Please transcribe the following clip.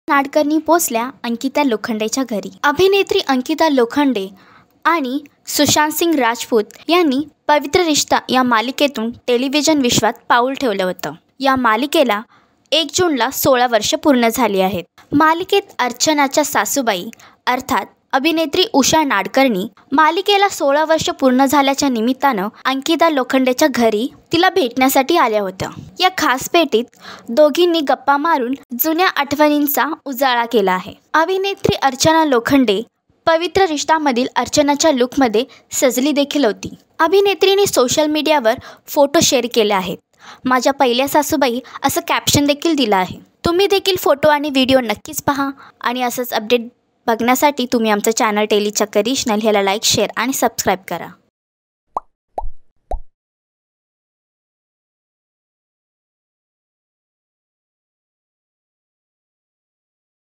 नाडकर्णी पोचल्या अंकिता लोखंडेच्या घरी। अभिनेत्री अंकिता लोखंडे आणि सुशांत सिंग राजपूत यांनी पवित्र रिश्ता या मालिकेतून टेलिव्हिजन विश्वात पाऊल ठेवलं होतं। या मालिकेला 1 जूनला 16 वर्ष पूर्ण झाली आहेत। मालिकेत अर्चनाच्या सासूबाई अर्थात अभिनेत्री उषा नाडकर्णी मालिकेला 16 वर्ष पूर्ण झाल्याच्या निमित्तानं अंकिता लोखंडेच्या घरी तिला भेटण्यासाठी आल्या होत्या। या खास भेटीत दोघींनी गप्पा मारून जुन्या आठवणींचा उजाळा केला आहे। अभिनेत्री अर्चना लोखंडे पवित्र रिश्तामधील अर्चनाच्या लुकमध्ये सजली देखील होती। अभिनेत्रीने सोशल मीडियावर फोटो शेअर केले आहेत। माझ्या पहिल्या सासूबाई असं कॅप्शन देखील दिलं आहे। तुम्ही देखील फोटो आणि व्हिडिओ नक्कीच पहा आणि असंच अपडेट बघण्यासाठी तुम्ही आमचं चॅनल टेली चक्कर रिजनल ह्याला लाईक, शेअर आणि सबस्क्राईब करा।